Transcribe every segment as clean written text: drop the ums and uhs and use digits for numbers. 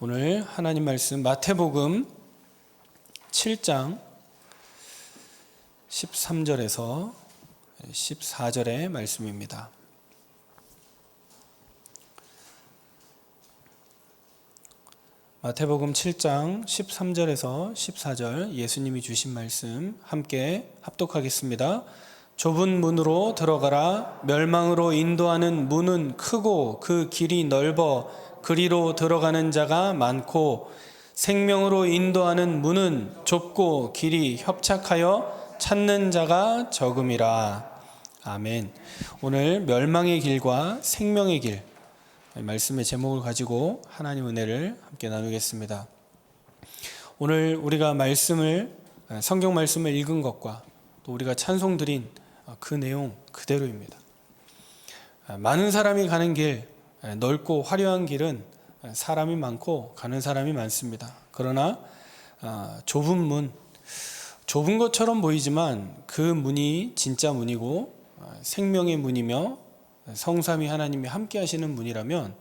오늘 하나님 말씀 마태복음 7장 13절에서 14절의 말씀입니다. 마태복음 7장 13절에서 14절 예수님이 주신 말씀 함께 합독하겠습니다. 좁은 문으로 들어가라. 멸망으로 인도하는 문은 크고 그 길이 넓어 그리로 들어가는 자가 많고 생명으로 인도하는 문은 좁고 길이 협착하여 찾는 자가 적음이라. 아멘. 오늘 멸망의 길과 생명의 길 말씀의 제목을 가지고 하나님 은혜를 함께 나누겠습니다. 오늘 우리가 성경 말씀을 읽은 것과 또 우리가 찬송 드린 그 내용 그대로입니다. 많은 사람이 가는 길, 넓고 화려한 길은 사람이 많고 가는 사람이 많습니다. 그러나 좁은 것처럼 보이지만 그 문이 진짜 문이고 생명의 문이며 성삼위 하나님이 함께 하시는 문이라면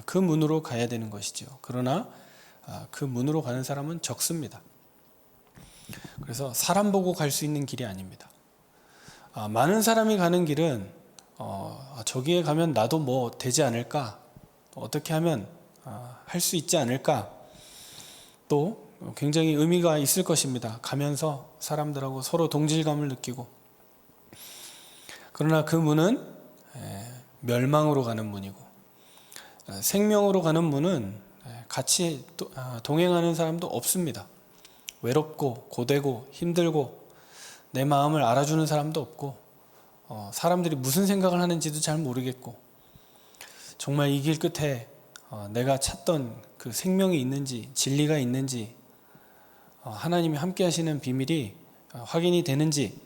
그 문으로 가야 되는 것이죠. 그러나 그 문으로 가는 사람은 적습니다. 그래서 사람 보고 갈 수 있는 길이 아닙니다. 많은 사람이 가는 길은 저기에 가면 나도 뭐 되지 않을까? 어떻게 하면 할 수 있지 않을까? 또 굉장히 의미가 있을 것입니다. 가면서 사람들하고 서로 동질감을 느끼고. 그러나 그 문은 멸망으로 가는 문이고 생명으로 가는 문은 같이 동행하는 사람도 없습니다. 외롭고 고되고 힘들고 내 마음을 알아주는 사람도 없고 사람들이 무슨 생각을 하는지도 잘 모르겠고 정말 이 길 끝에 내가 찾던 그 생명이 있는지 진리가 있는지 하나님이 함께 하시는 비밀이 확인이 되는지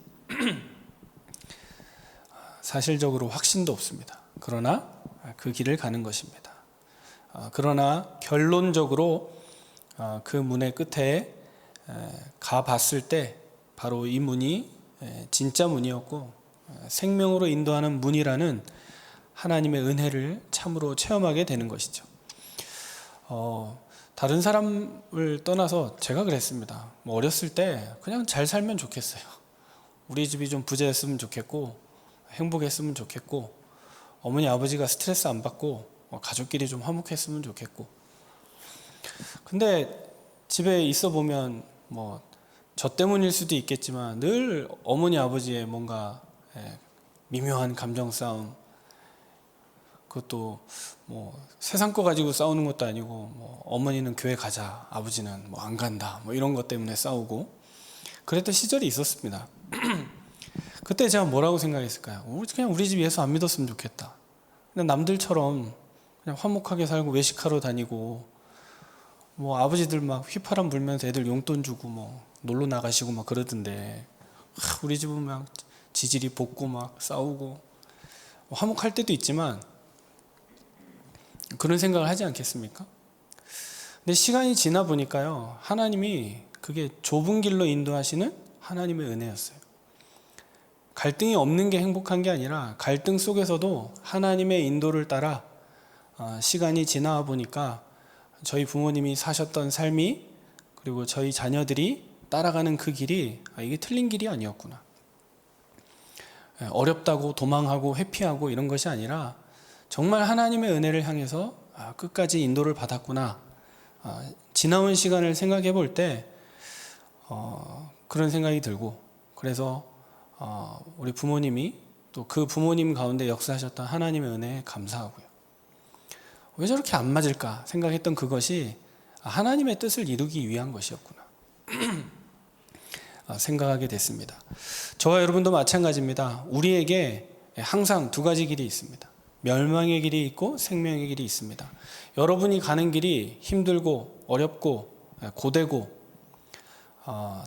사실적으로 확신도 없습니다. 그러나 그 길을 가는 것입니다. 그러나 결론적으로 그 문의 끝에 가봤을 때 바로 이 문이 진짜 문이었고 생명으로 인도하는 문이라는 하나님의 은혜를 참으로 체험하게 되는 것이죠. 다른 사람을 떠나서 제가 그랬습니다. 어렸을 때 그냥 잘 살면 좋겠어요. 우리 집이 좀 부자였으면 좋겠고 행복했으면 좋겠고 어머니 아버지가 스트레스 안 받고 가족끼리 좀 화목했으면 좋겠고 근데 집에 있어 보면 저 때문일 수도 있겠지만 늘 어머니 아버지의 뭔가 미묘한 감정 싸움, 그것도 세상 거 가지고 싸우는 것도 아니고 어머니는 교회 가자, 아버지는 안 간다, 이런 것 때문에 싸우고 그랬던 시절이 있었습니다. 그때 제가 뭐라고 생각했을까요? 그냥 우리 집 예수 안 믿었으면 좋겠다. 그냥 남들처럼 그냥 화목하게 살고 외식하러 다니고 아버지들 막 휘파람 불면서 애들 용돈 주고 놀러 나가시고 그러던데 우리 집은 막 지질이 볶고 싸우고 화목할 때도 있지만 그런 생각을 하지 않겠습니까? 근데 시간이 지나 보니까요, 하나님이 그게 좁은 길로 인도하시는 하나님의 은혜였어요. 갈등이 없는 게 행복한 게 아니라 갈등 속에서도 하나님의 인도를 따라 시간이 지나 보니까 저희 부모님이 사셨던 삶이 그리고 저희 자녀들이 따라가는 그 길이 이게 틀린 길이 아니었구나. 어렵다고 도망하고 회피하고 이런 것이 아니라 정말 하나님의 은혜를 향해서 끝까지 인도를 받았구나. 지나온 시간을 생각해 볼 때 그런 생각이 들고 그래서 우리 부모님이 또 그 부모님 가운데 역사하셨던 하나님의 은혜에 감사하고요. 왜 저렇게 안 맞을까 생각했던 그것이 하나님의 뜻을 이루기 위한 것이었구나 생각하게 됐습니다. 저와 여러분도 마찬가지입니다. 우리에게 항상 두 가지 길이 있습니다. 멸망의 길이 있고 생명의 길이 있습니다. 여러분이 가는 길이 힘들고 어렵고 고되고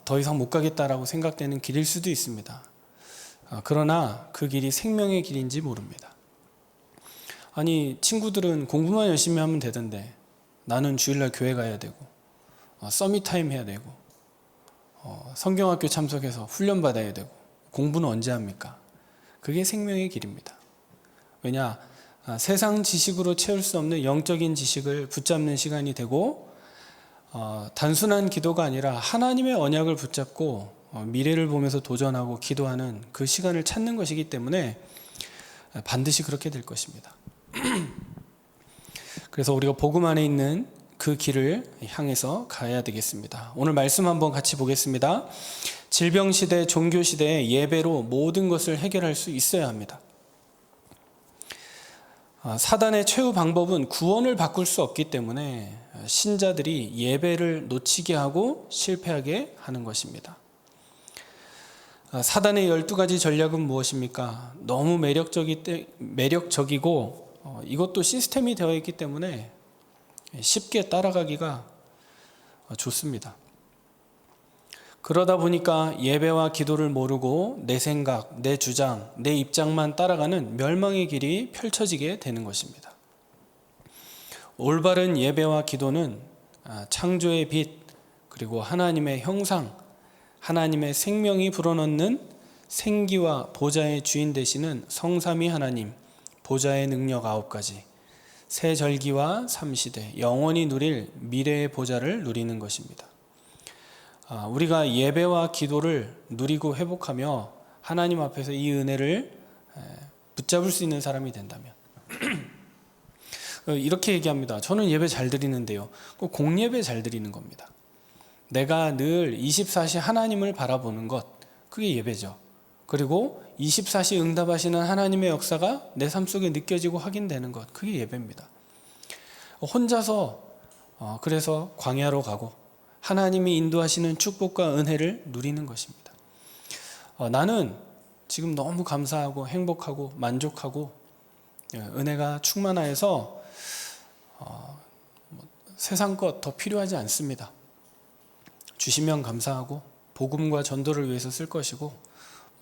더 이상 못 가겠다라고 생각되는 길일 수도 있습니다. 그러나 그 길이 생명의 길인지 모릅니다. 아니 친구들은 공부만 열심히 하면 되던데 나는 주일날 교회 가야 되고 서밋타임 해야 되고 성경학교 참석해서 훈련 받아야 되고 공부는 언제 합니까? 그게 생명의 길입니다. 왜냐? 세상 지식으로 채울 수 없는 영적인 지식을 붙잡는 시간이 되고, 단순한 기도가 아니라 하나님의 언약을 붙잡고 미래를 보면서 도전하고 기도하는 그 시간을 찾는 것이기 때문에 반드시 그렇게 될 것입니다. 그래서 우리가 복음 안에 있는 그 길을 향해서 가야 되겠습니다. 오늘 말씀 한번 같이 보겠습니다. 질병시대, 종교시대에 예배로 모든 것을 해결할 수 있어야 합니다. 사단의 최후 방법은 구원을 바꿀 수 없기 때문에 신자들이 예배를 놓치게 하고 실패하게 하는 것입니다. 사단의 12가지 전략은 무엇입니까? 너무 매력적이고 이것도 시스템이 되어 있기 때문에 쉽게 따라가기가 좋습니다. 그러다 보니까 예배와 기도를 모르고 내 생각, 내 주장, 내 입장만 따라가는 멸망의 길이 펼쳐지게 되는 것입니다. 올바른 예배와 기도는 창조의 빛, 그리고 하나님의 형상, 하나님의 생명이 불어넣는 생기와 보좌의 주인 되시는 성삼위 하나님, 보좌의 능력 9가지, 새 절기와 삼시대, 영원히 누릴 미래의 보좌를 누리는 것입니다. 우리가 예배와 기도를 누리고 회복하며 하나님 앞에서 이 은혜를 붙잡을 수 있는 사람이 된다면 이렇게 얘기합니다. 저는 예배 잘 드리는데요. 꼭 공예배 잘 드리는 겁니다. 내가 늘 24시 하나님을 바라보는 것, 그게 예배죠. 그리고 24시 응답하시는 하나님의 역사가 내 삶 속에 느껴지고 확인되는 것, 그게 예배입니다. 혼자서 그래서 광야로 가고 하나님이 인도하시는 축복과 은혜를 누리는 것입니다. 나는 지금 너무 감사하고 행복하고 만족하고 은혜가 충만하여서 세상 것 더 필요하지 않습니다. 주시면 감사하고 복음과 전도를 위해서 쓸 것이고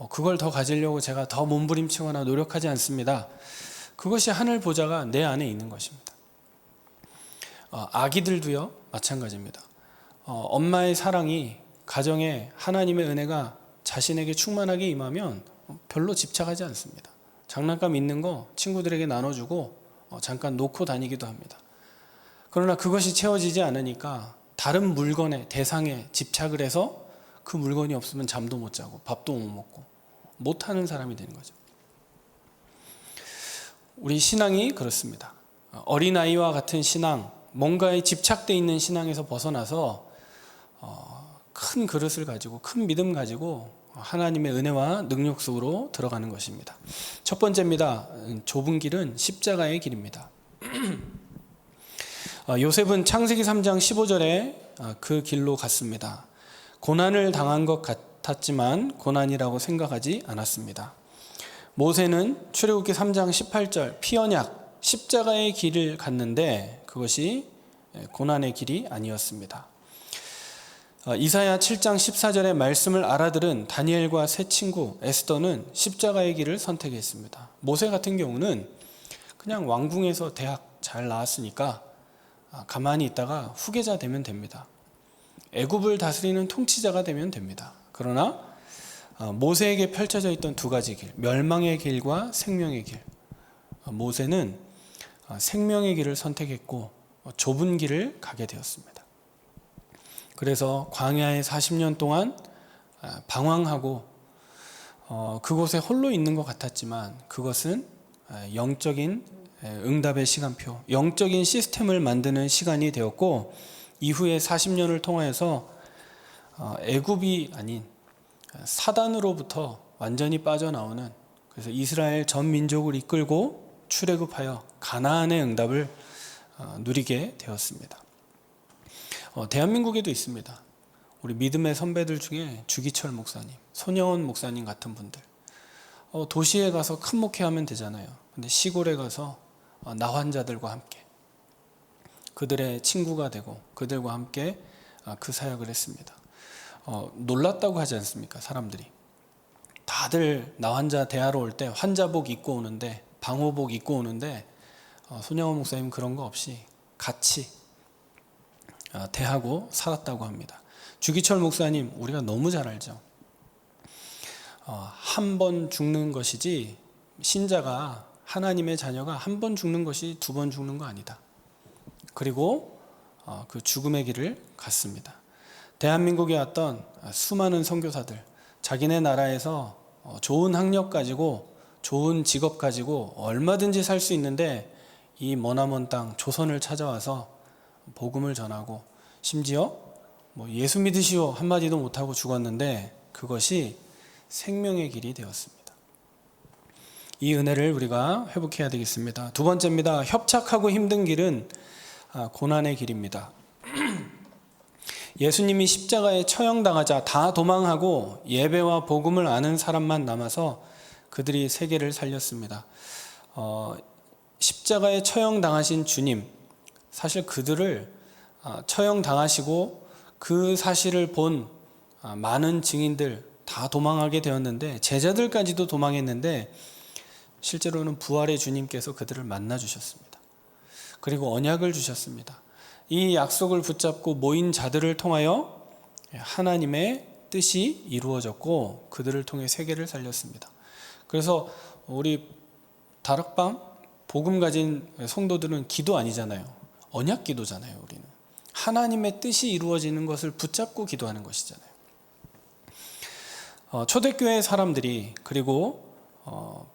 그걸 더 가지려고 제가 더 몸부림치거나 노력하지 않습니다. 그것이 하늘 보좌가 내 안에 있는 것입니다. 아기들도요 마찬가지입니다. 엄마의 사랑이, 가정에 하나님의 은혜가 자신에게 충만하게 임하면 별로 집착하지 않습니다. 장난감 있는 거 친구들에게 나눠주고 잠깐 놓고 다니기도 합니다. 그러나 그것이 채워지지 않으니까 다른 물건에, 대상에 집착을 해서 그 물건이 없으면 잠도 못 자고 밥도 못 먹고 못하는 사람이 되는 거죠. 우리 신앙이 그렇습니다. 어린아이와 같은 신앙, 뭔가에 집착되어 있는 신앙에서 벗어나서 큰 그릇을 가지고, 큰 믿음 가지고 하나님의 은혜와 능력 속으로 들어가는 것입니다. 첫 번째입니다. 좁은 길은 십자가의 길입니다. 요셉은 창세기 3장 15절에 그 길로 갔습니다. 고난을 당한 것 같았지만 고난이라고 생각하지 않았습니다. 모세는 출애굽기 3장 18절 피언약, 십자가의 길을 갔는데 그것이 고난의 길이 아니었습니다. 이사야 7장 14절의 말씀을 알아들은 다니엘과 세 친구 에스더는 십자가의 길을 선택했습니다. 모세 같은 경우는 그냥 왕궁에서 대학 잘 나왔으니까 가만히 있다가 후계자 되면 됩니다. 애굽을 다스리는 통치자가 되면 됩니다. 그러나 모세에게 펼쳐져 있던 두 가지 길, 멸망의 길과 생명의 길. 모세는 생명의 길을 선택했고 좁은 길을 가게 되었습니다. 그래서 광야에 40년 동안 방황하고 그곳에 홀로 있는 것 같았지만 그것은 영적인 응답의 시간표, 영적인 시스템을 만드는 시간이 되었고 이후에 40년을 통하여서 애굽이 아닌 사단으로부터 완전히 빠져나오는, 그래서 이스라엘 전 민족을 이끌고 출애굽하여 가나안의 응답을 누리게 되었습니다. 대한민국에도 있습니다. 우리 믿음의 선배들 중에 주기철 목사님, 손영원 목사님 같은 분들. 도시에 가서 큰 목회하면 되잖아요. 근데 시골에 가서 나 환자들과 함께 그들의 친구가 되고 그들과 함께 그 사역을 했습니다. 놀랐다고 하지 않습니까? 사람들이 다들 나 환자 대하러 올 때 환자복 입고 오는데, 방호복 입고 오는데 손영원 목사님 그런 거 없이 같이 대하고 살았다고 합니다. 주기철 목사님 우리가 너무 잘 알죠. 한 번 죽는 것이지 신자가 하나님의 자녀가 한 번 죽는 것이 두 번 죽는 거 아니다. 그리고 그 죽음의 길을 갔습니다. 대한민국에 왔던 수많은 선교사들, 자기네 나라에서 좋은 학력 가지고 좋은 직업 가지고 얼마든지 살 수 있는데 이 머나먼 땅 조선을 찾아와서 복음을 전하고 심지어 예수 믿으시오 한마디도 못하고 죽었는데 그것이 생명의 길이 되었습니다. 이 은혜를 우리가 회복해야 되겠습니다. 두 번째입니다. 협착하고 힘든 길은 고난의 길입니다. 예수님이 십자가에 처형당하자 다 도망하고 예배와 복음을 아는 사람만 남아서 그들이 세계를 살렸습니다. 십자가에 처형당하신 주님, 사실 그들을 처형당하시고 그 사실을 본 많은 증인들 다 도망하게 되었는데 제자들까지도 도망했는데 실제로는 부활의 주님께서 그들을 만나 주셨습니다. 그리고 언약을 주셨습니다. 이 약속을 붙잡고 모인 자들을 통하여 하나님의 뜻이 이루어졌고 그들을 통해 세계를 살렸습니다. 그래서 우리 다락방 복음 가진 성도들은 기도 아니잖아요. 언약 기도잖아요. 우리는 하나님의 뜻이 이루어지는 것을 붙잡고 기도하는 것이잖아요. 초대교회 사람들이 그리고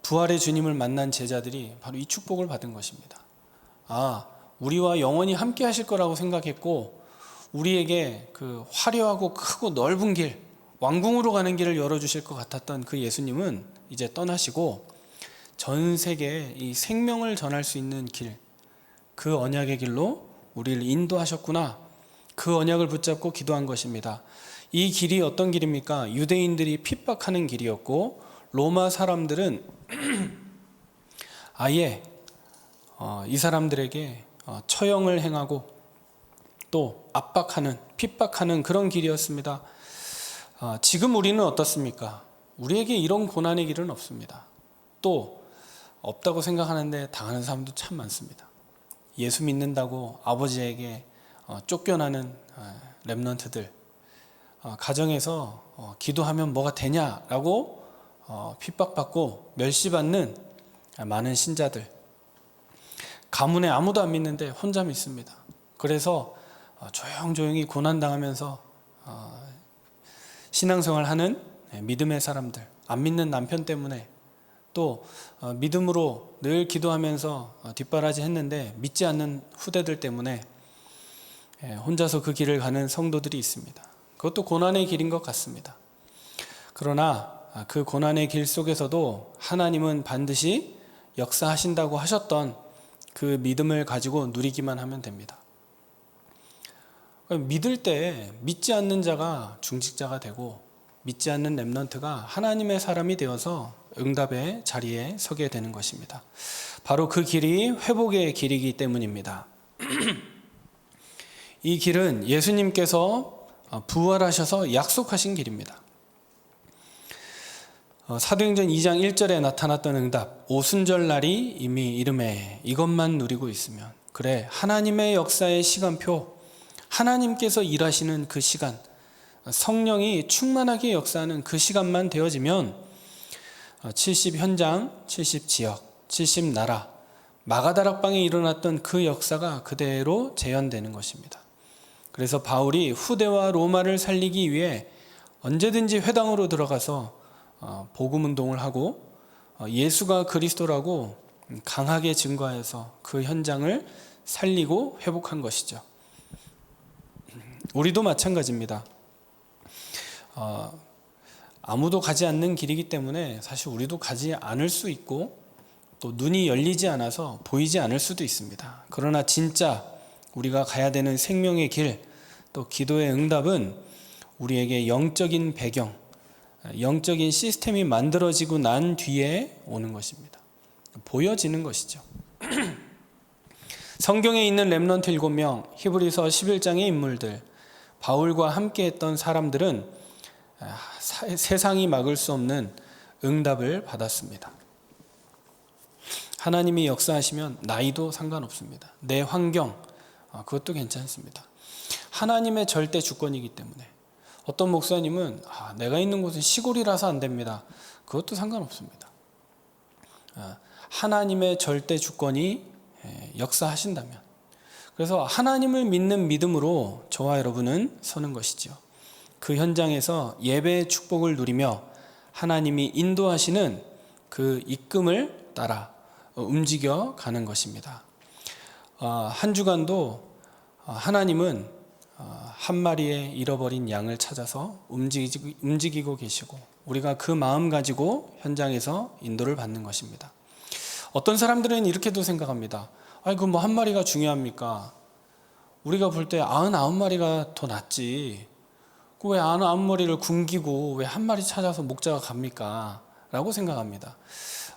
부활의 주님을 만난 제자들이 바로 이 축복을 받은 것입니다. 우리와 영원히 함께 하실 거라고 생각했고 우리에게 그 화려하고 크고 넓은 길, 왕궁으로 가는 길을 열어주실 것 같았던 그 예수님은 이제 떠나시고 전 세계에 이 생명을 전할 수 있는 길, 그 언약의 길로 우리를 인도하셨구나. 그 언약을 붙잡고 기도한 것입니다. 이 길이 어떤 길입니까? 유대인들이 핍박하는 길이었고 로마 사람들은 아예 이 사람들에게 처형을 행하고 또 압박하는, 핍박하는 그런 길이었습니다. 지금 우리는 어떻습니까? 우리에게 이런 고난의 길은 없습니다. 또 없다고 생각하는데 당하는 사람도 참 많습니다. 예수 믿는다고 아버지에게 쫓겨나는 렘넌트들, 가정에서 기도하면 뭐가 되냐라고 핍박받고 멸시받는 많은 신자들, 가문에 아무도 안 믿는데 혼자 믿습니다. 그래서 조용조용히 고난당하면서 신앙생활하는 믿음의 사람들, 안 믿는 남편 때문에 또 믿음으로 늘 기도하면서 뒷바라지 했는데 믿지 않는 후대들 때문에 혼자서 그 길을 가는 성도들이 있습니다. 그것도 고난의 길인 것 같습니다. 그러나 그 고난의 길 속에서도 하나님은 반드시 역사하신다고 하셨던 그 믿음을 가지고 누리기만 하면 됩니다. 믿을 때 믿지 않는 자가 중직자가 되고 믿지 않는 렘넌트가 하나님의 사람이 되어서 응답의 자리에 서게 되는 것입니다. 바로 그 길이 회복의 길이기 때문입니다. 이 길은 예수님께서 부활하셔서 약속하신 길입니다. 사도행전 2장 1절에 나타났던 응답, 오순절 날이 이미 이름에 이것만 누리고 있으면, 그래 하나님의 역사의 시간표, 하나님께서 일하시는 그 시간, 성령이 충만하게 역사하는 그 시간만 되어지면 70 현장, 70 지역, 70 나라, 마가다락방에 일어났던 그 역사가 그대로 재현되는 것입니다. 그래서 바울이 후대와 로마를 살리기 위해 언제든지 회당으로 들어가서 복음운동을 하고 예수가 그리스도라고 강하게 증거해서 그 현장을 살리고 회복한 것이죠. 우리도 마찬가지입니다. 아무도 가지 않는 길이기 때문에 사실 우리도 가지 않을 수 있고 또 눈이 열리지 않아서 보이지 않을 수도 있습니다. 그러나 진짜 우리가 가야 되는 생명의 길, 또 기도의 응답은 우리에게 영적인 배경, 영적인 시스템이 만들어지고 난 뒤에 오는 것입니다. 보여지는 것이죠. 성경에 있는 렘넌트 7명, 히브리서 11장의 인물들, 바울과 함께했던 사람들은 세상이 막을 수 없는 응답을 받았습니다. 하나님이 역사하시면 나이도 상관없습니다. 내 환경, 그것도 괜찮습니다. 하나님의 절대 주권이기 때문에. 어떤 목사님은 내가 있는 곳은 시골이라서 안 됩니다. 그것도 상관없습니다. 하나님의 절대 주권이 역사하신다면, 그래서 하나님을 믿는 믿음으로 저와 여러분은 서는 것이죠. 그 현장에서 예배의 축복을 누리며 하나님이 인도하시는 그 이끌음을 따라 움직여 가는 것입니다. 한 주간도 하나님은 한 마리의 잃어버린 양을 찾아서 움직이고 계시고, 우리가 그 마음 가지고 현장에서 인도를 받는 것입니다. 어떤 사람들은 이렇게도 생각합니다. 아이고, 뭐 한 마리가 중요합니까? 우리가 볼 때 99마리가 더 낫지. 왜 99마리를 굶기고 왜 한 마리 찾아서 목자가 갑니까? 라고 생각합니다.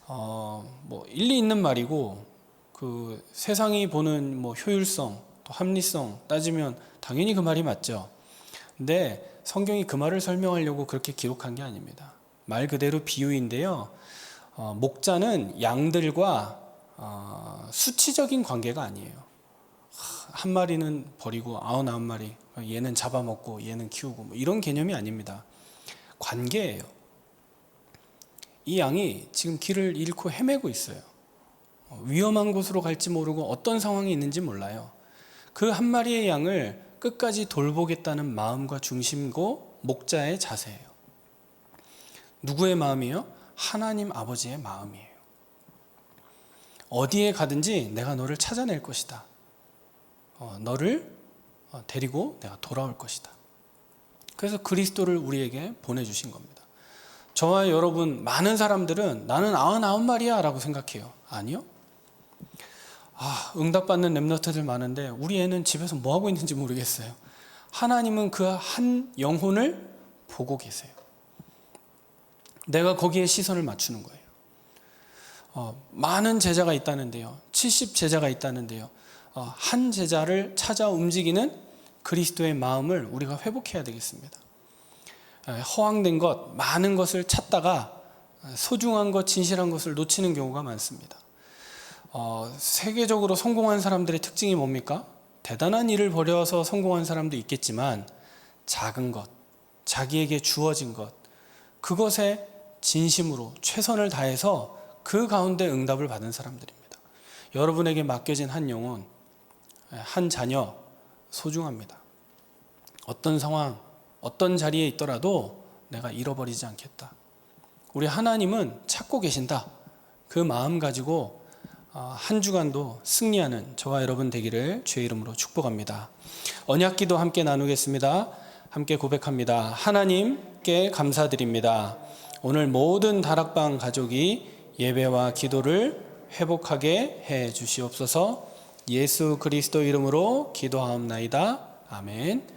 뭐 일리 있는 말이고, 그 세상이 보는 뭐 효율성, 또 합리성 따지면 당연히 그 말이 맞죠. 근데 성경이 그 말을 설명하려고 그렇게 기록한 게 아닙니다. 말 그대로 비유인데요. 목자는 양들과 수치적인 관계가 아니에요. 한 마리는 버리고 99마리, 얘는 잡아먹고 얘는 키우고, 뭐 이런 개념이 아닙니다. 관계예요. 이 양이 지금 길을 잃고 헤매고 있어요. 위험한 곳으로 갈지 모르고 어떤 상황이 있는지 몰라요. 그 한 마리의 양을 끝까지 돌보겠다는 마음과 중심고 목자의 자세예요. 누구의 마음이에요? 하나님 아버지의 마음이에요. 어디에 가든지 내가 너를 찾아낼 것이다. 너를 데리고 내가 돌아올 것이다. 그래서 그리스도를 우리에게 보내주신 겁니다. 저와 여러분, 많은 사람들은 나는 99마리야 라고 생각해요. 아니요. 응답받는 렘넌트들 많은데 우리 애는 집에서 뭐 하고 있는지 모르겠어요. 하나님은 그 한 영혼을 보고 계세요. 내가 거기에 시선을 맞추는 거예요. 많은 제자가 있다는데요. 70 제자가 있다는데요. 한 제자를 찾아 움직이는 그리스도의 마음을 우리가 회복해야 되겠습니다. 허황된 것, 많은 것을 찾다가 소중한 것, 진실한 것을 놓치는 경우가 많습니다. 세계적으로 성공한 사람들의 특징이 뭡니까? 대단한 일을 벌여서 성공한 사람도 있겠지만 작은 것, 자기에게 주어진 것, 그것에 진심으로 최선을 다해서 그 가운데 응답을 받은 사람들입니다. 여러분에게 맡겨진 한 영혼, 한 자녀 소중합니다. 어떤 상황, 어떤 자리에 있더라도 내가 잃어버리지 않겠다. 우리 하나님은 찾고 계신다. 그 마음 가지고 한 주간도 승리하는 저와 여러분 되기를 주의 이름으로 축복합니다. 언약기도 함께 나누겠습니다. 함께 고백합니다. 하나님께 감사드립니다. 오늘 모든 다락방 가족이 예배와 기도를 회복하게 해 주시옵소서. 예수 그리스도 이름으로 기도하옵나이다. 아멘.